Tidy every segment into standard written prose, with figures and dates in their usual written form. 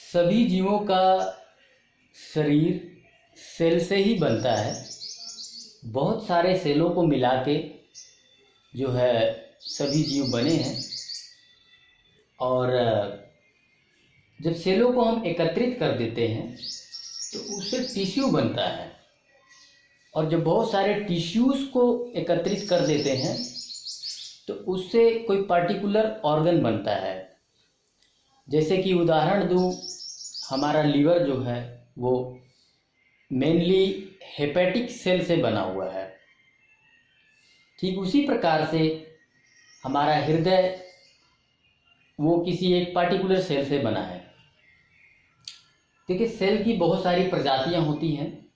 सभी जीवों का शरीर सेल से ही बनता है। बहुत सारे सेलों को मिला के जो है सभी जीव बने हैं। और जब सेलों को हम एकत्रित कर देते हैं तो उससे टिश्यू बनता है। और जब बहुत सारे टिश्यूज़ को एकत्रित कर देते हैं तो उससे कोई पर्टिकुलर ऑर्गन बनता है। जैसे कि उदाहरण दूँ, हमारा लीवर जो है वो मेनली हेपेटिक सेल से बना हुआ है। ठीक उसी प्रकार से हमारा हृदय वो किसी एक पर्टिकुलर सेल से बना है। देखिए, सेल की बहुत सारी प्रजातियां होती हैं।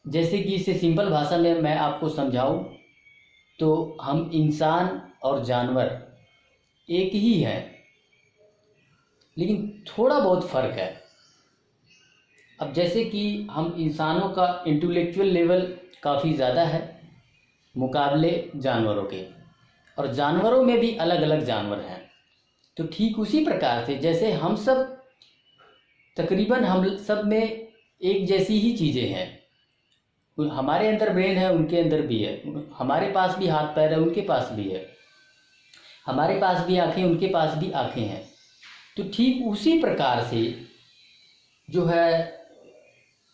जैसे कि इसे सिंपल भाषा में मैं आपको समझाऊं तो हम इंसान और जानवर एक ही हैं, लेकिन थोड़ा बहुत फ़र्क है। अब जैसे कि हम इंसानों का इंटेलेक्चुअल लेवल काफ़ी ज़्यादा है मुकाबले जानवरों के, और जानवरों में भी अलग अलग जानवर हैं। तो ठीक उसी प्रकार से जैसे हम सब तकरीबन हम सब में एक जैसी ही चीज़ें हैं। हमारे अंदर ब्रेन है, उनके अंदर भी है। हमारे पास भी हाथ पैर है, उनके पास भी है। हमारे पास भी आँखें, उनके पास भी आँखें हैं। तो ठीक उसी प्रकार से जो है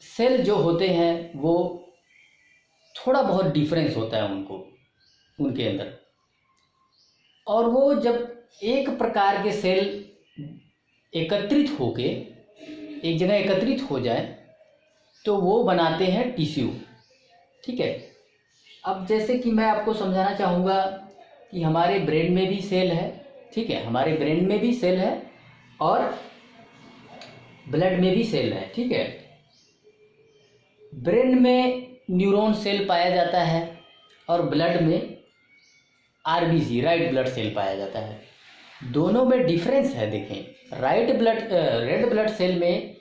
सेल जो होते हैं वो थोड़ा बहुत डिफरेंस होता है उनके अंदर। और वो जब एक प्रकार के सेल एकत्रित होके एक जगह एकत्रित हो जाए तो वो बनाते हैं टिश्यू। ठीक है। अब जैसे कि मैं आपको समझाना चाहूँगा कि हमारे ब्रेन में भी सेल है। ठीक है, हमारे ब्रेन में भी सेल है और ब्लड में भी सेल है। ठीक है, ब्रेन में न्यूरॉन सेल पाया जाता है और ब्लड में आरबीसी राइट ब्लड सेल पाया जाता है। दोनों में डिफरेंस है। देखें, रेड ब्लड सेल में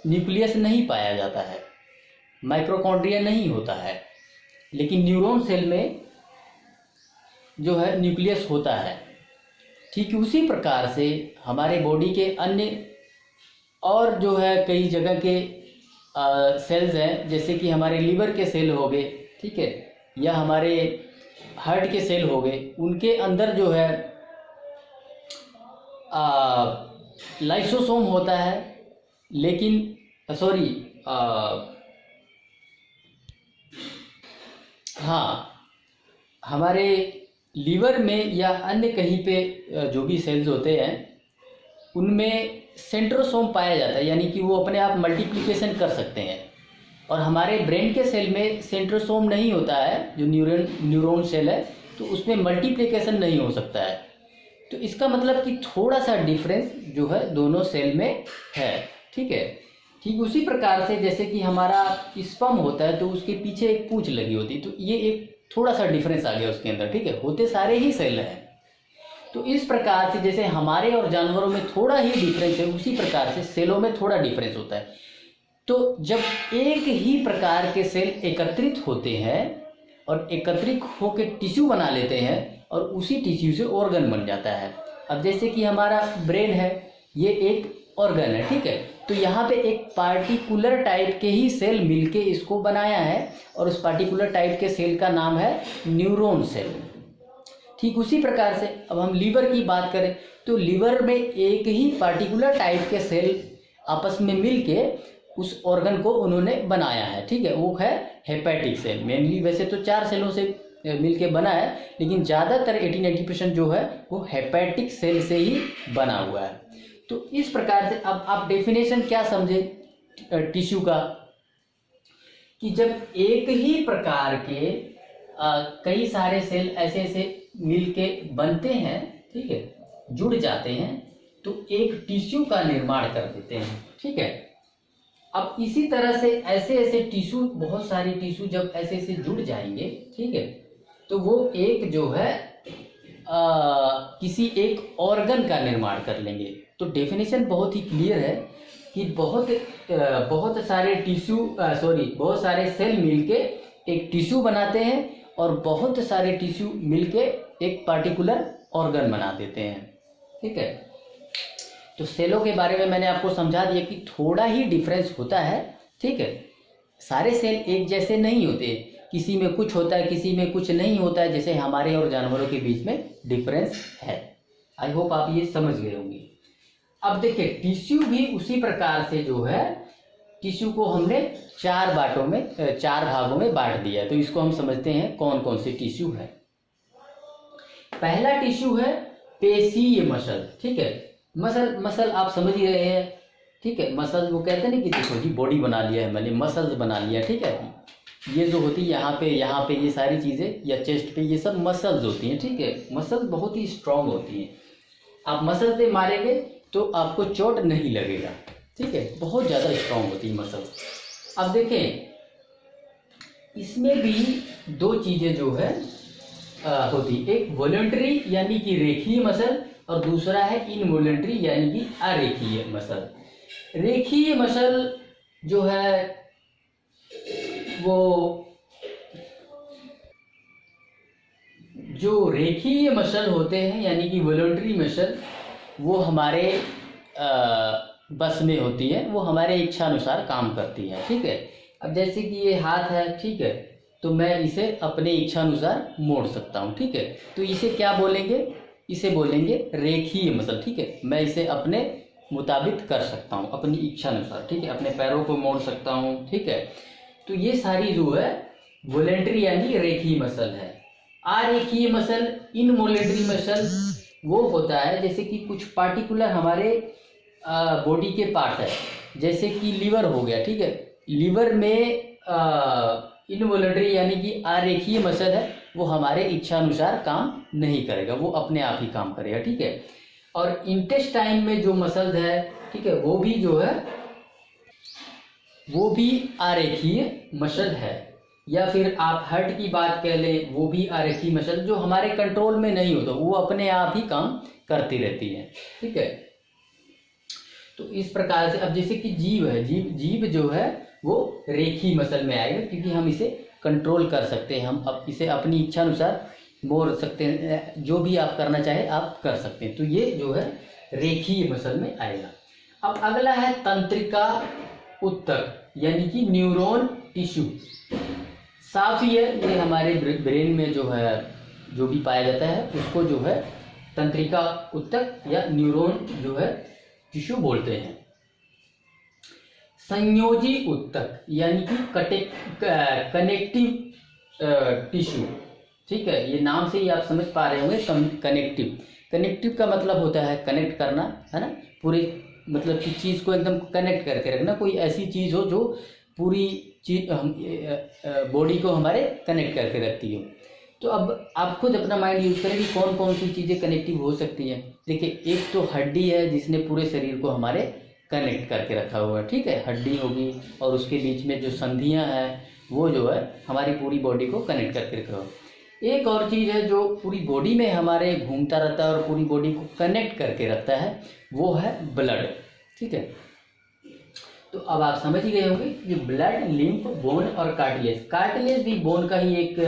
न्यूक्लियस नहीं पाया जाता है, माइक्रोकॉन्ड्रिया नहीं होता है, लेकिन न्यूरॉन सेल में जो है न्यूक्लियस होता है। ठीक उसी प्रकार से हमारे बॉडी के अन्य और जो है कई जगह के सेल्स हैं, जैसे कि हमारे लीवर के सेल हो गए, ठीक है, या हमारे हार्ट के सेल हो गए। उनके अंदर जो है लाइसोसोम होता है, लेकिन हमारे लीवर में या अन्य कहीं पे जो भी सेल्स होते हैं उनमें सेंट्रोसोम पाया जाता है, यानी कि वो अपने आप मल्टीप्लिकेशन कर सकते हैं। और हमारे ब्रेन के सेल में सेंट्रोसोम नहीं होता है, जो न्यूरॉन सेल है, तो उसमें मल्टीप्लिकेशन नहीं हो सकता है। तो इसका मतलब कि थोड़ा सा डिफरेंस जो है दोनों सेल में है। ठीक है, ठीक उसी प्रकार से जैसे कि हमारा स्पर्म होता है तो उसके पीछे एक पूंछ लगी होती है, तो ये एक थोड़ा सा डिफरेंस आ गया उसके अंदर। ठीक है, होते सारे ही सेल हैं। तो इस प्रकार से जैसे हमारे और जानवरों में थोड़ा ही डिफरेंस है, उसी प्रकार से सेलों में थोड़ा डिफरेंस होता है। तो जब एक ही प्रकार के सेल एकत्रित होते हैं और एकत्रित होकर टिश्यू बना लेते हैं और उसी टिश्यू से ऑर्गन बन जाता है। अब जैसे कि हमारा ब्रेन है, ये एक ऑर्गन है। ठीक है, तो यहाँ पे एक पार्टिकुलर टाइप के ही सेल मिलके इसको बनाया है और उस पार्टिकुलर टाइप के सेल का नाम है न्यूरॉन सेल। ठीक उसी प्रकार से अब हम लीवर की बात करें तो लीवर में एक ही पार्टिकुलर टाइप के सेल आपस में मिलके उस ऑर्गन को उन्होंने बनाया है। ठीक है, वो है हेपेटिक सेल। मेनली वैसे तो 4 सेलों से मिलके बना है, लेकिन ज़्यादातर 80-90% जो है वो हेपेटिक सेल से ही बना हुआ है। तो इस प्रकार से अब आप डेफिनेशन क्या समझे टिश्यू का, कि जब एक ही प्रकार के कई सारे सेल ऐसे ऐसे मिलके बनते हैं, ठीक है, जुड़ जाते हैं, तो एक टिश्यू का निर्माण कर देते हैं। ठीक है, अब इसी तरह से ऐसे ऐसे टिश्यू, बहुत सारे टिश्यू जब ऐसे ऐसे जुड़ जाएंगे, ठीक है, तो वो एक जो है किसी एक ऑर्गन का निर्माण कर लेंगे। तो डेफिनेशन बहुत ही क्लियर है कि बहुत सारे सेल मिलके एक टिश्यू बनाते हैं और बहुत सारे टिश्यू मिलके एक पार्टिकुलर ऑर्गन बना देते हैं। ठीक है, तो सेलों के बारे में मैंने आपको समझा दिया कि थोड़ा ही डिफरेंस होता है, ठीक है। सारे सेल एक जैसे नहीं होते, किसी में कुछ होता है, किसी में कुछ नहीं होता है, जैसे हमारे और जानवरों के बीच में डिफरेंस है। आई होप आप ये समझ गए होंगे। अब देखिए टिश्यू भी उसी प्रकार से जो है, टिश्यू को हमने चार भागों में बांट दिया है। तो इसको हम समझते हैं कौन कौन से टिश्यू है। पहला टिश्यू है पेशीय मसल, ठीक है। मसल आप समझ ही रहे हैं, ठीक है। मसल वो कहते हैं ना कि देखो जी बॉडी बना लिया है मैंने, मसल्स बना लिया, ठीक है। ये जो होती है यहाँ पे ये सारी चीज़ें, या चेस्ट पे, ये सब मसल्स होती हैं, ठीक है। मसल बहुत ही स्ट्रांग होती हैं। आप मसल पे मारेंगे तो आपको चोट नहीं लगेगा, ठीक है। बहुत ज़्यादा स्ट्रांग होती है मसल। अब देखें इसमें भी दो चीज़ें जो है होती, एक वॉलंटरी यानी कि रेखीय मसल, और दूसरा है इनवॉलंटरी यानी कि अरेखीय मसल। रेखीय मसल जो है वो, जो रेखीय मसल होते हैं यानी कि वॉलंटरी मसल, वो हमारे बस में होती है, वो हमारे इच्छा अनुसार काम करती है, ठीक है। अब जैसे कि ये हाथ है, ठीक है, तो मैं इसे अपने इच्छा अनुसार मोड़ सकता हूँ, ठीक है। तो इसे क्या बोलेंगे, इसे बोलेंगे रेखीय मसल, ठीक है। मैं इसे अपने मुताबिक कर सकता हूँ, अपनी इच्छा अनुसार, ठीक है। अपने पैरों को मोड़ सकता हूँ, ठीक है। तो ये सारी जो है वॉलंटरी यानी रेखीय मसल है। अरेखीय मसल, इनवॉलंटरी मसल वो होता है जैसे कि कुछ पार्टिकुलर हमारे बॉडी के पार्ट है, जैसे कि लीवर हो गया, ठीक है। लीवर में इनवॉलंटरी यानी कि अरेखीय मसल है, वो हमारे इच्छा अनुसार काम नहीं करेगा, वो अपने आप ही काम करेगा, ठीक है। और इंटेस्टाइन में जो मसल है, ठीक है, वो भी जो है वो भी अरेखीय मसल है। या फिर आप हार्ट की बात कह लें, वो भी अरेखीय मसल, जो हमारे कंट्रोल में नहीं होता, वो अपने आप ही काम करती रहती है, ठीक है। तो इस प्रकार से अब जैसे कि जीभ है, जीभ जो है वो रेखीय मसल में आएगा, क्योंकि हम इसे कंट्रोल कर सकते हैं, हम अब इसे अपनी इच्छा अनुसार मोड़ सकते हैं, जो भी आप करना चाहे आप कर सकते हैं। तो ये जो है रेखीय मसल में आएगा। अब अगला है तंत्रिका उत्तक यानी कि न्यूरॉन टिश्यू। साफ ही है, ये हमारे ब्रेन में जो है, जो भी पाया जाता है उसको जो है तंत्रिका उत्तक या न्यूरॉन जो है टिश्यू बोलते हैं। संयोजी उत्तक यानी कि कनेक्टिव टिश्यू, ठीक है। ये नाम से ही आप समझ पा रहे होंगे, कनेक्टिव का मतलब होता है कनेक्ट करना, है ना। पूरी मतलब कि चीज़ को एकदम कनेक्ट करके रखना, कोई ऐसी चीज़ हो जो पूरी चीज बॉडी को हमारे कनेक्ट करके रखती हो। तो अब आप खुद अपना माइंड यूज करें कि कौन कौन सी चीज़ें कनेक्टिव हो सकती हैं। देखिए एक तो हड्डी है जिसने पूरे शरीर को हमारे कनेक्ट करके रखा हुआ है, ठीक है, हड्डी होगी, और उसके बीच में जो संधियां हैं वो जो है हमारी पूरी बॉडी को कनेक्ट करके रखा हुआ है। एक और चीज़ है जो पूरी बॉडी में हमारे घूमता रहता है और पूरी बॉडी को कनेक्ट करके रखता है, वो है ब्लड, ठीक है। तो अब आप समझ ही गए होंगे कि ब्लड, लिम्फ, बोन और कार्टिलेज भी बोन का ही एक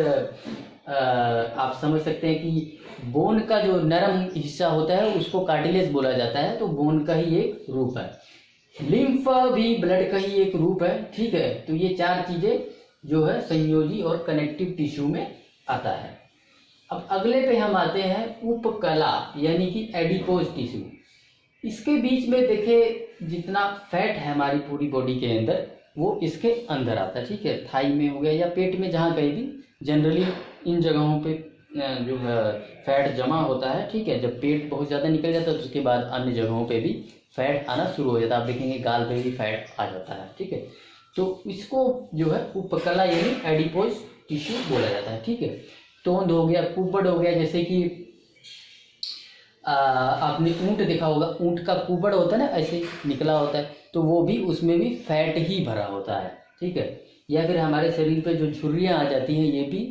आप समझ सकते हैं कि बोन का जो नरम हिस्सा होता है उसको कार्टिलेज बोला जाता है, तो बोन का ही एक रूप है। लिम्फ भी ब्लड का ही एक रूप है, ठीक है। तो ये चार चीजें जो है संयोजी और कनेक्टिव टिश्यू में आता है। अब अगले पे हम आते हैं उपकला यानी कि एडिपोज टिश्यू। इसके बीच में देखे जितना फैट है हमारी पूरी बॉडी के अंदर वो इसके अंदर आता है, ठीक है। थाई में हो गया या पेट में, जहाँ कहीं भी, जनरली इन जगहों पे जो है फैट जमा होता है, ठीक है। जब पेट बहुत ज़्यादा निकल जाता है तो उसके बाद अन्य जगहों पे भी फैट आना शुरू हो जाता है। आप देखेंगे गाल पे भी फैट आ जाता है, ठीक है। तो इसको जो है उपकला यानी एडिपोज टिश्यू बोला जाता है, ठीक है। तोंद हो गया, कुबड़ हो गया, जैसे कि आपने ऊंट देखा होगा, ऊंट का कुबड़ होता है ना, ऐसे निकला होता है, तो वो भी, उसमें भी फैट ही भरा होता है, ठीक है। या फिर हमारे शरीर पे जो झुर्रियाँ आ जाती हैं, ये भी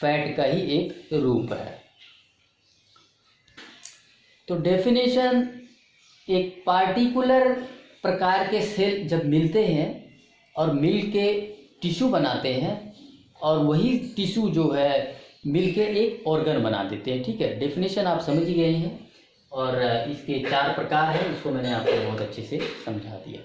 फैट का ही एक रूप है। तो डेफिनेशन, एक पार्टिकुलर प्रकार के सेल जब मिलते हैं और मिल के टिश्यू बनाते हैं, और वही टिश्यू जो है मिल के एक ऑर्गन बना देते हैं, ठीक है। डेफिनेशन आप समझ ही गए हैं। और इसके 4 प्रकार हैं, इसको मैंने आपको बहुत अच्छे से समझा दिया।